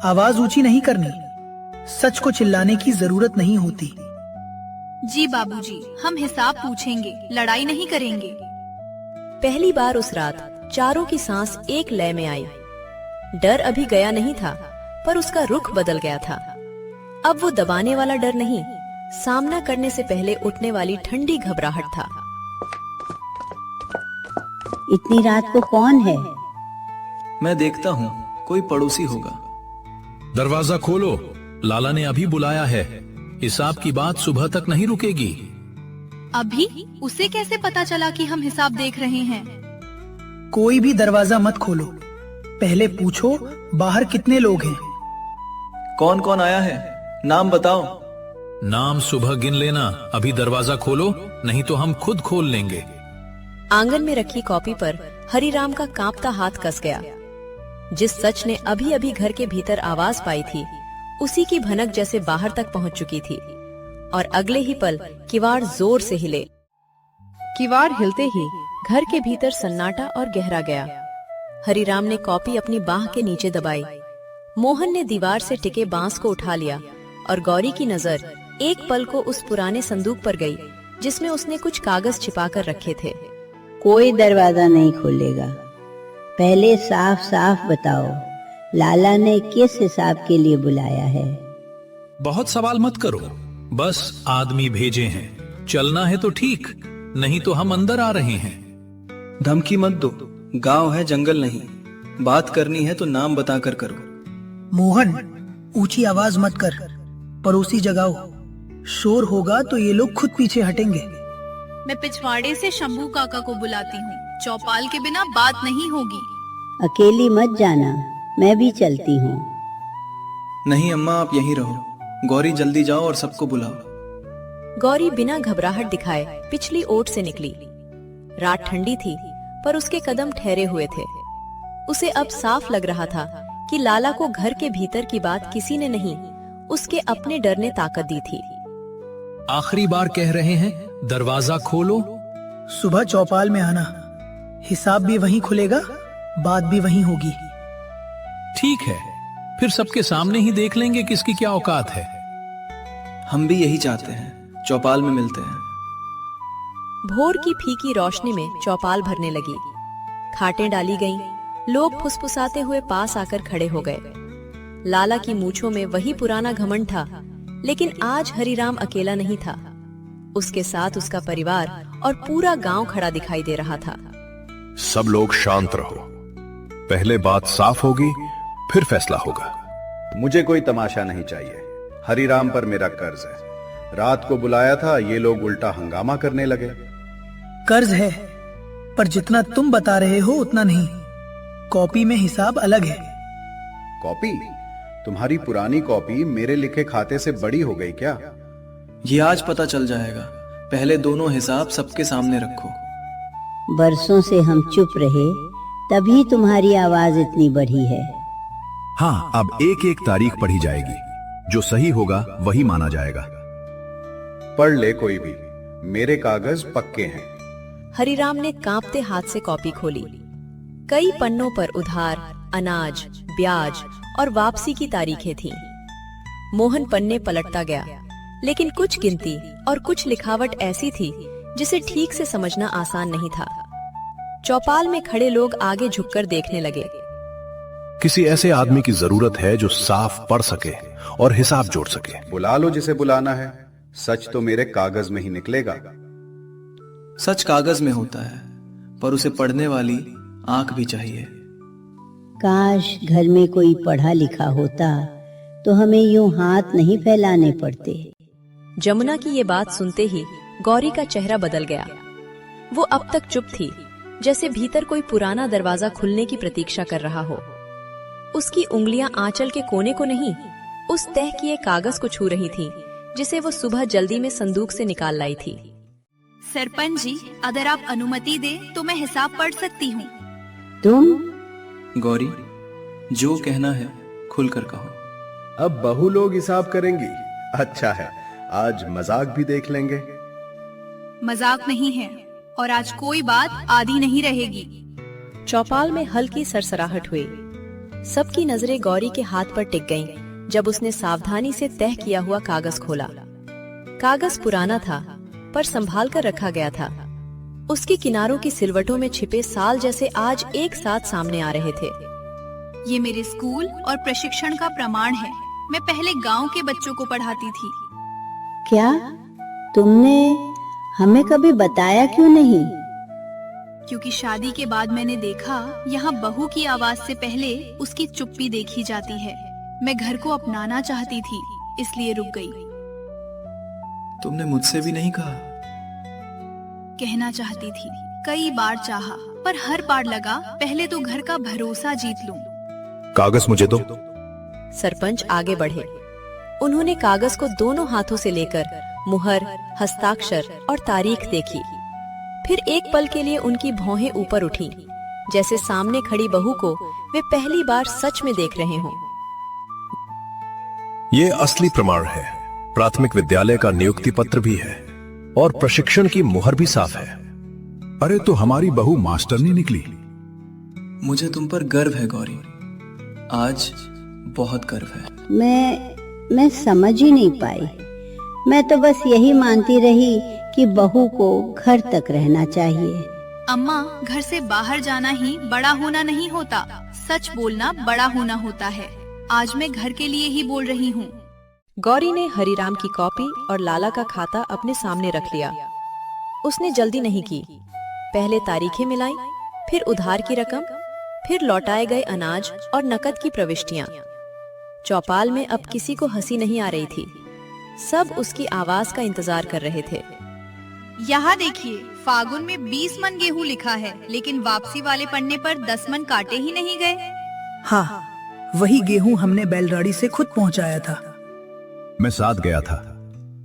आवाज ऊंची नहीं करनी। सच को चिल्लाने की जरूरत नहीं होती। जी बाबूजी, हम हिसाब पूछेंगे, लड़ाई नहीं करेंगे। पहली बार उस रात चारों की सांस एक लय में आई। डर अभी गया नहीं था, पर उसका रुख बदल गया था। अब वो दबाने वाला डर नहीं, सामना करने से पहले उठने वाली ठंडी घबराहट था। इतनी रात को कौन है? मैं देखता हूँ, कोई पड़ोसी होगा। दरवाजा खोलो, लाला ने अभी बुलाया है। हिसाब की बात सुबह तक नहीं रुकेगी। अभी? उसे कैसे पता चला कि हम हिसाब देख रहे हैं? कोई भी दरवाजा मत खोलो, पहले पूछो बाहर कितने लोग हैं। कौन कौन आया है, नाम बताओ। नाम सुबह गिन लेना, अभी दरवाजा खोलो, नहीं तो हम खुद खोल लेंगे। आंगन में रखी कॉपी पर हरिराम का कांपता हाथ कस गया। जिस सच ने अभी अभी घर के भीतर आवाज पाई थी, उसी की भनक जैसे बाहर तक पहुंच चुकी थी, और अगले ही पल किवाड़ जोर से हिले। किवाड़ हिलते ही घर के भीतर सन्नाटा और गहरा गया। हरिराम ने कॉपी अपनी बाह के नीचे दबाई। मोहन ने दीवार से टिके बांस को उठा लिया, और गौरी की नजर एक पल को उस पुराने संदूक पर गई, जिसमें उसने कुछ कागज छिपाकर रखे थे। कोई दरवाजा नहीं खोलेगा। पहले साफ साफ बताओ, लाला ने किस हिसाब के लिए बुलाया है? बहुत सवाल मत करो, बस आदमी भेजे हैं। चलना है तो ठीक, नहीं तो हम अंदर आ रहे हैं। धमकी मत दो, गांव है, जंगल नहीं। बात करनी है तो नाम बताकर करो। मोहन, ऊंची आवाज मत कर, पड़ोसी जगाओ। शोर होगा तो ये लोग खुद पीछे हटेंगे। मैं पिछवाड़े से शंभू काका को बुलाती हूँ, चौपाल के बिना बात नहीं होगी। अकेली मत जाना, मैं भी चलती हूँ। नहीं अम्मा, आप यहीं रहो। गौरी जल्दी जाओ और सबको बुलाओ। गौरी बिना घबराहट दिखाए पिछली ओट से निकली। रात ठंडी थी, पर उसके कदम ठहरे हुए थे। उसे अब साफ लग रहा था कि लाला को घर के भीतर की बात किसी ने नहीं, उसके अपने डर ने ताकत दी थी। आखिरी बार कह रहे हैं, दरवाजा खोलो। सुबह चौपाल में आना, हिसाब भी वहीं खुलेगा, बात भी वहीं होगी। ठीक है, फिर सबके सामने ही देख लेंगे किसकी क्या औकात है। हम भी यही चाहते हैं, चौपाल में मिलते हैं। भोर की फीकी रोशनी में चौपाल भरने लगी। खाटें डाली गईं, लोग फुसफुसाते हुए पास आकर खड़े हो गए। लाला की मूछों में वही पुराना घमंड था, लेकिन आज हरिराम अकेला नहीं था। उसके साथ उसका परिवार और पूरा गांव खड़ा दिखाई दे रहा था। सब लोग शांत रहो, पहले बात साफ होगी, फिर फैसला होगा। मुझे कोई तमाशा नहीं चाहिए। हरिराम पर मेरा कर्ज है। रात को बुलाया था, ये लोग उल्टा हंगामा करने लगे। कर्ज है, पर जितना तुम बता रहे हो उतना नहीं। कॉपी में हिसाब अलग है। कॉपी? तुम्हारी पुरानी कॉपी मेरे लिखे खाते से बड़ी हो गई क्या? ये आज पता चल जाएगा। पहले दोनों हिसाब सबके सामने रखो। बरसों से हम चुप रहे, तभी तुम्हारी आवाज इतनी बढ़ी है। हाँ, अब एक एक तारीख पढ़ी जाएगी, जो सही होगा वही माना जाएगा। पढ़ ले कोई भी, मेरे कागज पक्के हैं। हरिराम ने कांपते हाथ से कॉपी खोली। कई पन्नों पर उधार, अनाज, ब्याज और वापसी की तारीखें थीं। मोहन पन्ने पलटता गया, लेकिन कुछ गिनती और कुछ लिखावट ऐसी थी जिसे ठीक से समझना आसान नहीं था। चौपाल में खड़े लोग आगे झुककर देखने लगे। किसी ऐसे आदमी की जरूरत है जो साफ पढ़ सके और हिसाब जोड़ सके। बुला लो जिसे बुलाना है, सच तो मेरे कागज में ही निकलेगा। सच कागज में होता है, पर उसे पढ़ने वाली आंख भी चाहिए। काश घर में कोई पढ़ा लिखा होता तो हमें यूं हाथ नहीं फैलाने पड़ते। जमुना की ये बात सुनते ही गौरी का चेहरा बदल गया। वो अब तक चुप थी, जैसे भीतर कोई पुराना दरवाजा खुलने की प्रतीक्षा कर रहा हो। उसकी उंगलियां आंचल के कोने को नहीं, उस तह किए कागज को छू रही थी जिसे वो सुबह जल्दी में संदूक से निकाल लाई थी। सरपंच जी, अगर आप अनुमति दे तो मैं हिसाब पढ़ सकती हूँ। तुम? गौरी, जो कहना है खुलकर कहो। अब बहू लोग हिसाब करेंगी। अच्छा है, आज मजाक भी देख लेंगे। मजाक नहीं है, और आज कोई बात आधी नहीं रहेगी। चौपाल में हल्की सरसराहट हुई। सबकी नजरें गौरी के हाथ पर टिक गईं जब उसने सावधानी से तह किया हुआ कागज खोला। कागज पुराना था, पर संभाल कर रखा गया था। उसकी किनारों की सिलवटों में छिपे साल जैसे आज एक साथ सामने आ रहे थे। ये मेरे स्कूल और प्रशिक्षण का प्रमाण है। मैं पहले गांव के बच्चों को पढ़ाती थी। क्या तुमने हमें कभी बताया क्यों नहीं? क्योंकि शादी के बाद मैंने देखा यहाँ बहू की आवाज से पहले उसकी चुप्पी देखी जाती है। मैं घर को अपनाना चाहती थी, इसलिए रुक गई। तुमने मुझसे भी नहीं कहा? कहना चाहती थी, कई बार चाहा, पर हर बार लगा पहले तो घर का भरोसा जीत लूं। कागज मुझे दो। सरपंच आगे बढ़े। उन्होंने कागज को दोनों हाथों से लेकर मुहर, हस्ताक्षर और तारीख देखी। फिर एक पल के लिए उनकी भौहें ऊपर उठी, जैसे सामने खड़ी बहू को वे पहली बार सच में देख रहे हों। ये असली प्रमाण है। प्राथमिक विद्यालय का नियुक्ति पत्र भी है और प्रशिक्षण की मुहर भी साफ है। अरे तो हमारी बहू मास्टरनी निकली। मुझे तुम पर गर्व है गौरी, आज बहुत गर्व है। मैं समझ ही नहीं पाई। मैं तो बस यही मानती रही कि बहू को घर तक रहना चाहिए। अम्मा, घर से बाहर जाना ही बड़ा होना नहीं होता, सच बोलना बड़ा होना होता है। आज मैं घर के लिए ही बोल रही हूँ। गौरी ने हरिराम की कॉपी और लाला का खाता अपने सामने रख लिया। उसने जल्दी नहीं की। पहले तारीखें मिलाई, फिर उधार की रकम, फिर लौटाए गए अनाज और नकद की प्रविष्टियां। चौपाल में अब किसी को हंसी नहीं आ रही थी। सब उसकी आवाज का इंतजार कर रहे थे। यहाँ देखिए, फागुन में 20 मन गेहूँ लिखा है, लेकिन वापसी वाले पन्ने पर 10 मन काटे ही नहीं गए। हाँ, वही गेहूं हमने बैलगाड़ी से खुद पहुंचाया था। मैं साथ गया था,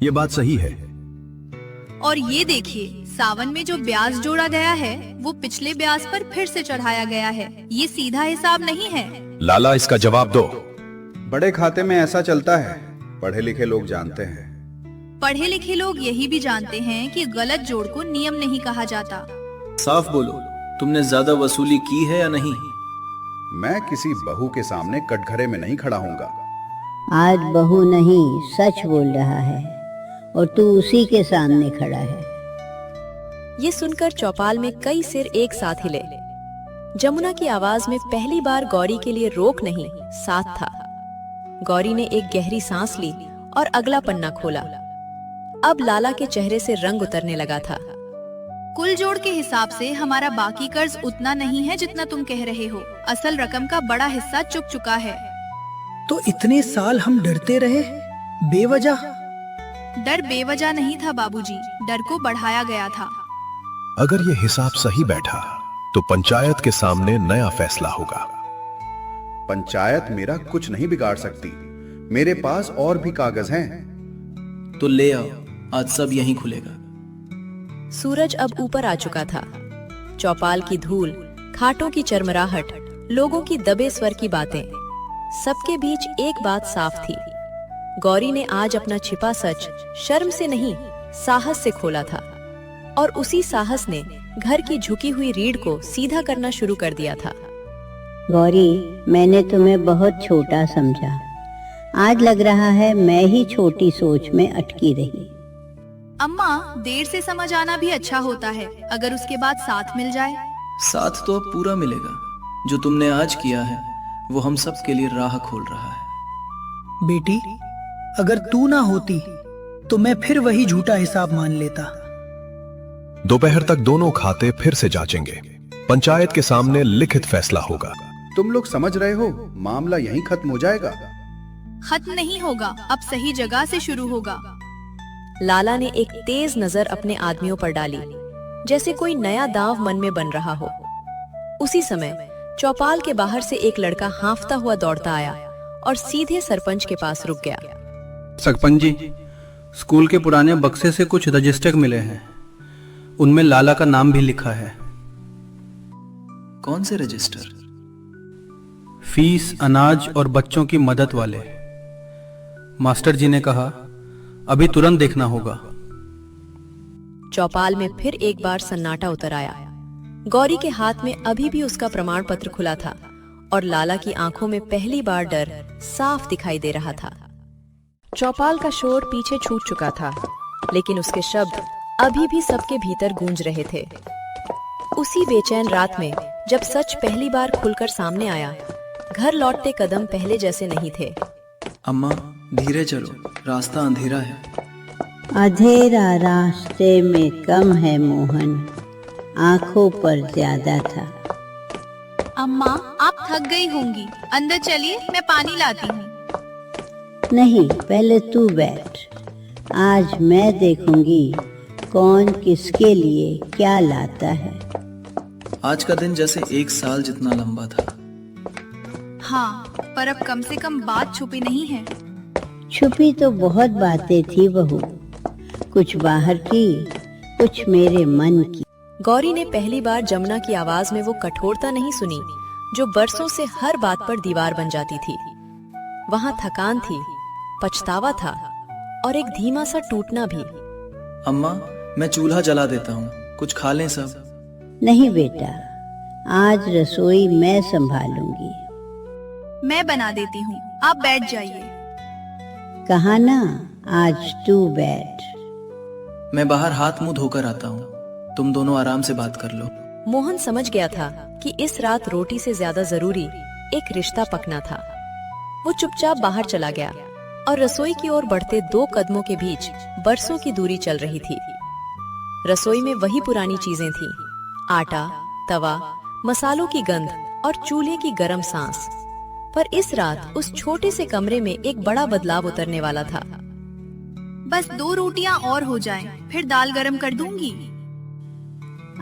ये बात सही है। और ये देखिए, सावन में जो ब्याज जोड़ा गया है वो पिछले ब्याज पर फिर से चढ़ाया गया है। ये सीधा हिसाब नहीं है। लाला, इसका जवाब दो। बड़े खाते में ऐसा चलता है, पढ़े लिखे लोग जानते हैं। पढ़े लिखे लोग यही भी जानते हैं कि गलत जोड़ को नियम नहीं कहा जाता। साफ बोलो, तुमने ज्यादा वसूली की है या नहीं? मैं किसी बहू के सामने कटघरे में नहीं खड़ा होऊंगा। आज बहू नहीं, सच बोल रहा है, और तू उसी के सामने खड़ा है। ये सुनकर चौपाल में कई सिर एक साथ हिले। जमुना की आवाज में पहली बार गौरी के लिए रोक नहीं, साथ था। गौरी ने एक गहरी सांस ली और अगला पन्ना खोला। अब लाला के चेहरे से रंग उतरने लगा था। कुल जोड़ के हिसाब से हमारा बाकी कर्ज उतना नहीं है जितना तुम कह रहे हो। असल रकम का बड़ा हिस्सा चुक चुका है। तो इतने साल हम डरते रहे बेवजह? डर बेवजह नहीं था बाबूजी, डर को बढ़ाया गया था। अगर ये हिसाब सही बैठा तो पंचायत के सामने नया फैसला होगा। पंचायत मेरा कुछ नहीं बिगाड़ सकती। मेरे पास और भी कागज हैं। तो ले आओ, आज सब यहीं खुलेगा। सूरज अब ऊपर आ चुका था। चौपाल की धूल, खाटों की चरमराहट, लोगों की दबे स्वर की बातें, सबके बीच एक बात साफ थी। गौरी ने आज अपना छिपा सच शर्म से नहीं, साहस से खोला था, और उसी साहस ने घर की झुकी हुई रीढ़ को सीधा करना शुरू कर दिया था। गौरी, मैंने तुम्हें बहुत छोटा समझा। आज लग रहा है मैं ही छोटी सोच में अटकी रही। अम्मा, देर से समझ आना भी अच्छा होता है, अगर उसके बाद साथ मिल जाए। साथ तो अब पूरा मिलेगा। जो तुमने आज किया है वो हम सब के लिए राह खोल रहा है। बेटी, अगर तू ना होती तो मैं फिर वही झूठा हिसाब मान लेता। दोपहर तक दोनों खाते फिर से जांचेंगे। पंचायत के सामने लिखित फैसला होगा। तुम लोग समझ रहे हो मामला यहीं खत्म हो जाएगा? खत्म नहीं होगा, अब सही जगह से शुरू होगा। लाला ने एक तेज नजर अपने आदमियों पर डाली, जैसे कोई नया दांव मन में बन रहा हो। उसी समय चौपाल के बाहर से एक लड़का हांफता हुआ दौड़ता आया और सीधे सरपंच के पास रुक गया। सरपंच जी, स्कूल के पुराने बक्से से कुछ रजिस्टर मिले हैं, उनमें लाला का नाम भी लिखा है। कौन से रजिस्टर? फीस, अनाज और बच्चों की मदद वाले। मास्टर जी ने कहा अभी तुरंत देखना होगा। चौपाल में फिर एक बार सन्नाटा उतर आया। गौरी के हाथ में अभी भी उसका प्रमाण पत्र खुला था और लाला की आंखों में पहली बार डर साफ दिखाई दे रहा था। चौपाल का शोर पीछे छूट चुका था, लेकिन उसके शब्द अभी भी सबके भीतर गूंज रहे थे। उसी बेचैन रात में जब सच पहली बार खुलकर सामने आया, घर लौटते कदम पहले जैसे नहीं थे। अम्मा, धीरे चलो, रास्ता अंधेरा है। अंधेरा रास्ते में कम है मोहन, आंखों पर ज्यादा था। अम्मा, आप थक गई होंगी, अंदर चलिए, मैं पानी लाती हूँ। नहीं, पहले तू बैठ। आज मैं देखूंगी कौन किसके लिए क्या लाता है। आज का दिन जैसे 1 साल जितना लंबा था। हाँ, पर अब कम से कम बात छुपी नहीं है। छुपी तो बहुत बातें थी बहू, कुछ बाहर की, कुछ मेरे मन की। गौरी ने पहली बार जमुना की आवाज में वो कठोरता नहीं सुनी जो बरसों से हर बात पर दीवार बन जाती थी। वहाँ थकान थी, पछतावा था और एक धीमा सा टूटना भी। अम्मा, मैं चूल्हा जला देता हूँ, कुछ खा लें सब। नहीं बेटा, आज रसोई मैं संभालूंगी। मैं बना देती हूँ, आप बैठ जाइए। कहा ना, आज तू बैठ। मैं बाहर हाथ मुंह धोकर आता हूँ, तुम दोनों आराम से बात कर लो। मोहन समझ गया था कि इस रात रोटी से ज्यादा जरूरी एक रिश्ता पकना था। वो चुपचाप बाहर चला गया और रसोई की ओर बढ़ते 2 कदमों के बीच बरसों की दूरी चल रही थी। रसोई में वही पुरानी चीजें थीं, आटा, तवा, मसालों की गंध और चूल्हे की गर्म सांस। पर इस रात उस छोटे से कमरे में एक बड़ा बदलाव उतरने वाला था। बस 2 रोटियां और हो जाएं, फिर दाल गरम कर दूंगी।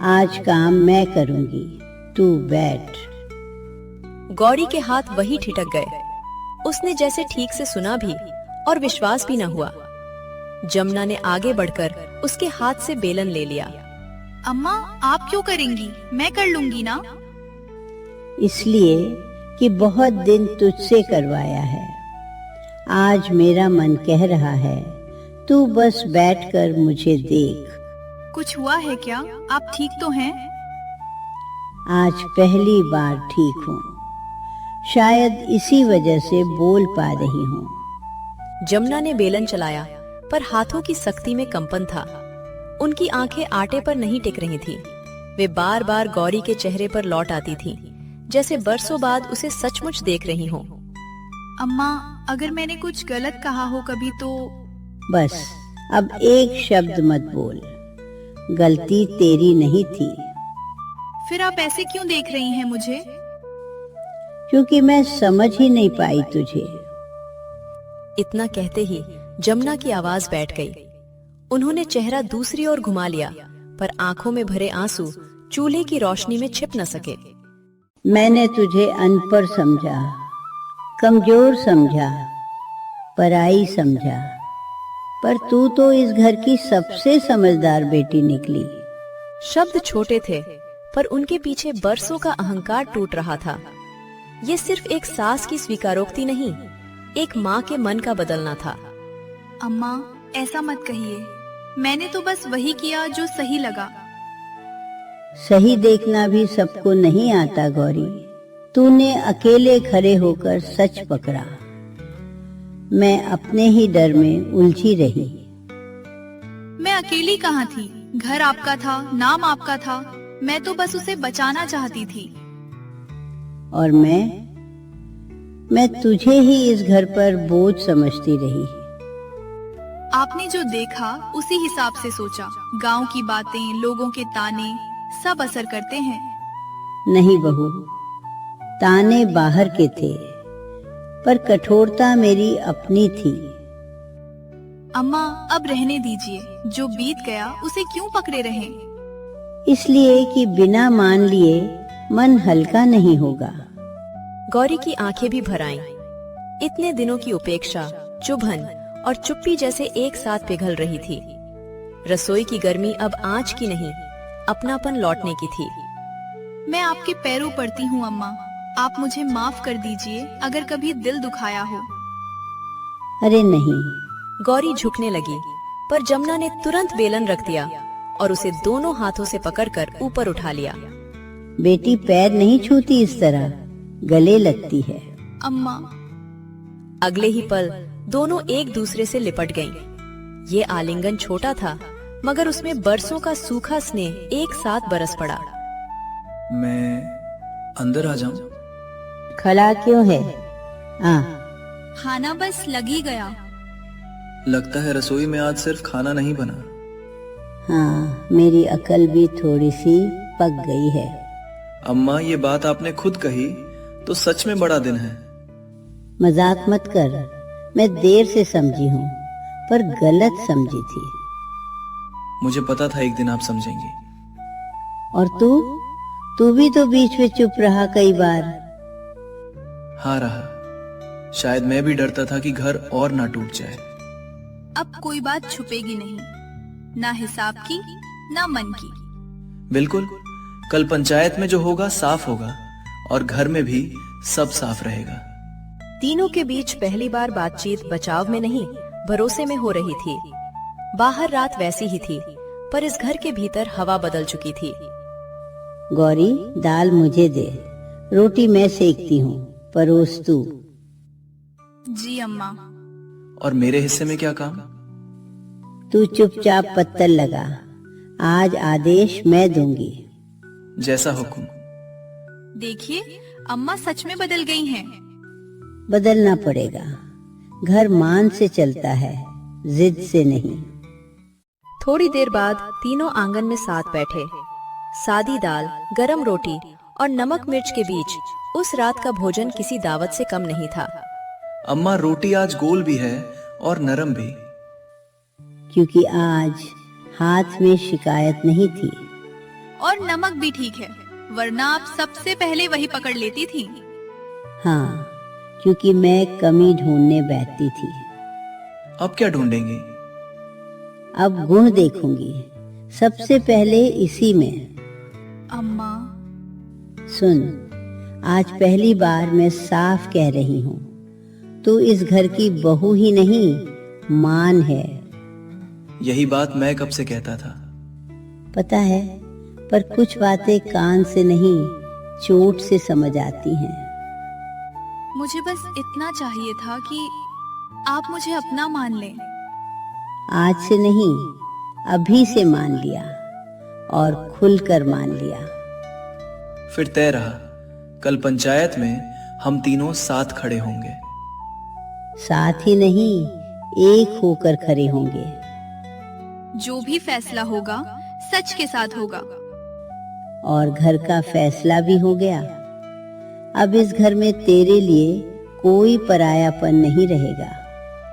आज काम मैं करूंगी, तू बैठ। गौरी के हाथ वही ठिठक गए। उसने जैसे ठीक से सुना भी और विश्वास भी न हुआ। जमुना ने आगे बढ़कर उसके हाथ से बेलन ले लिया। अम्मा, आप क्यों करेंगी, मैं कर लूंगी ना। इसलिए कि बहुत दिन तुझसे करवाया है। आज मेरा मन कह रहा है तू बस बैठकर मुझे देख। कुछ हुआ है क्या? आप ठीक तो हैं? आज पहली बार ठीक हूँ, शायद इसी वजह से बोल पा रही हूँ। जमुना ने बेलन चलाया, पर हाथों की सख्ती में कंपन था। उनकी आंखें आटे पर नहीं टिक रही थीं। वे बार बार गौरी के चेहरे पर लौट आती थीं, जैसे बरसों बाद उसे सचमुच देख रही हों। अम्मा, अगर मैंने कुछ गलत कहा हो कभी तो। बस अब एक शब्द मत बोल, गलती तेरी नहीं थी। फिर आप ऐसे क्यों देख रही हैं मुझे? क्योंकि मैं समझ ही नहीं पाई तुझे। इतना कहते ही जमुना की आवाज बैठ गई। उन्होंने चेहरा दूसरी ओर घुमा लिया, पर आंखों में भरे आंसू चूल्हे की रोशनी में छिप न सके। मैंने तुझे अनपढ़ समझा, कमजोर समझा, पराई समझा, पर तू तो इस घर की सबसे समझदार बेटी निकली। शब्द छोटे थे, पर उनके पीछे बरसों का अहंकार टूट रहा था। ये सिर्फ एक सास की स्वीकारोक्ति नहीं, एक माँ के मन का बदलना था। अम्मा, ऐसा मत कहिए, मैंने तो बस वही किया जो सही लगा। सही देखना भी सबको नहीं आता गौरी। तूने अकेले खड़े होकर सच पकड़ा। मैं अपने ही डर में उलझी रही। मैं अकेली कहाँ थी? घर आपका था, नाम आपका था। मैं तो बस उसे बचाना चाहती थी। और मैं तुझे ही इस घर पर बोझ समझती रही। आपने जो देखा उसी हिसाब से सोचा। गांव की बातें, लोगों के ताने सब असर करते हैं। नहीं बहू, ताने बाहर के थे, पर कठोरता मेरी अपनी थी। अम्मा, अब रहने दीजिए। जो बीत गया उसे क्यों पकड़े रहें? इसलिए कि बिना मान लिए मन हल्का नहीं होगा। गौरी की आंखें भी भर आईं। इतने दिनों की उपेक्षा, चुभन और चुप्पी जैसे एक साथ पिघल रही थी। रसोई की गर्मी अब आंच की नहीं, अपनापन लौटने की थी। मैं आपके पैरों पड़ती हूँ अम्मा। आप मुझे माफ कर दीजिए अगर कभी दिल दुखाया हो। अरे नहीं। गौरी झुकने लगी, पर जमुना ने तुरंत बेलन रख दिया और उसे दोनों हाथों से पकड़कर ऊपर उठा लिया। बेटी पैर नहीं छूती इस तरह, गले लगती है। अम्मा। अगले ही पल दोनों एक दूसरे से लिपट गईं। ये आलिंगन छोटा था, मगर उसमें बरसों का सूखा स्नेह एक साथ बरस पड़ा। मैं अंदर आ जाऊं? खड़ा क्यों है? खाना बस लग ही गया। लगता है रसोई में आज सिर्फ खाना नहीं बना। हाँ, मेरी अकल भी थोड़ी सी पक गई है। अम्मा, ये बात आपने खुद कही तो सच में बड़ा दिन है। मजाक मत कर। मैं देर से समझी हूँ, पर गलत समझी थी। मुझे पता था एक दिन आप समझेंगी। और तू भी तो बीच में चुप रहा कई बार। हाँ रहा। शायद मैं भी डरता था कि घर और ना टूट जाए। अब कोई बात छुपेगी नहीं, ना हिसाब की, ना मन की। बिल्कुल। कल पंचायत में जो होगा साफ होगा, और घर में भी सब साफ रहेगा। तीनों के बीच पहली बार बातचीत बचाव में नहीं, भरोसे में हो रही थी। बाहर रात वैसी ही थी, पर इस घर के भीतर हवा बदल चुकी थी। गौरी, दाल मुझे दे, रोटी मैं सेकती हूँ, परोस तू। जी अम्मा। और मेरे हिस्से में क्या काम? तू चुपचाप पत्तल लगा। आज आदेश मैं दूंगी। जैसा हुक्म। देखिए, अम्मा सच में बदल गई हैं। बदलना पड़ेगा। घर मान से चलता है, जिद से नहीं। थोड़ी देर बाद तीनों आंगन में साथ बैठे। सादी दाल, गरम रोटी और नमक मिर्च के बीच उस रात का भोजन किसी दावत से कम नहीं था। अम्मा, रोटी आज गोल भी है और नरम भी। क्योंकि आज हाथ में शिकायत नहीं थी। और नमक भी ठीक है, वरना आप सबसे पहले वही पकड़ लेती थी। हाँ, क्योंकि मैं कमी ढूंढने बैठती थी। अब क्या ढूंढेंगे? अब गुण देखूंगी, सबसे पहले इसी में। अम्मा। सुन, आज पहली बार मैं साफ कह रही हूँ, तू इस घर की बहू ही नहीं, मान है। यही बात मैं कब से कहता था। पता है, पर कुछ बातें कान से नहीं, चोट से समझ आती हैं। मुझे बस इतना चाहिए था कि आप मुझे अपना मान लें। आज से नहीं, अभी से मान लिया, और खुलकर मान लिया। फिर तय रहा, कल पंचायत में हम तीनों साथ खड़े होंगे। साथ ही नहीं, एक होकर खड़े होंगे। जो भी फैसला होगा सच के साथ होगा। और घर का फैसला भी हो गया। अब इस घर में तेरे लिए कोई परायापन नहीं रहेगा।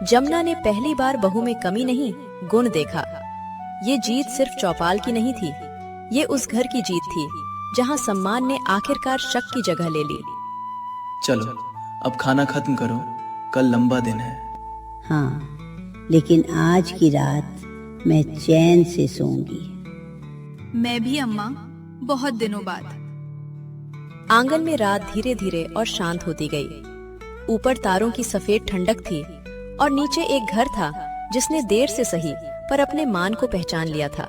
जमुना ने पहली बार बहू में कमी नहीं, गुण देखा। ये जीत सिर्फ चौपाल की नहीं थी, ये उस घर की जीत थी जहां सम्मान ने आखिरकार शक की जगह ले ली। चलो अब खाना खत्म करो, कल लंबा दिन है। हाँ, लेकिन आज की रात मैं चैन से सोऊंगी। मैं भी अम्मा, बहुत दिनों बाद। आंगन में रात धीरे धीरे और शांत होती गई। ऊपर तारों की सफेद ठंडक थी और नीचे एक घर था जिसने देर से सही पर अपने मान को पहचान लिया था।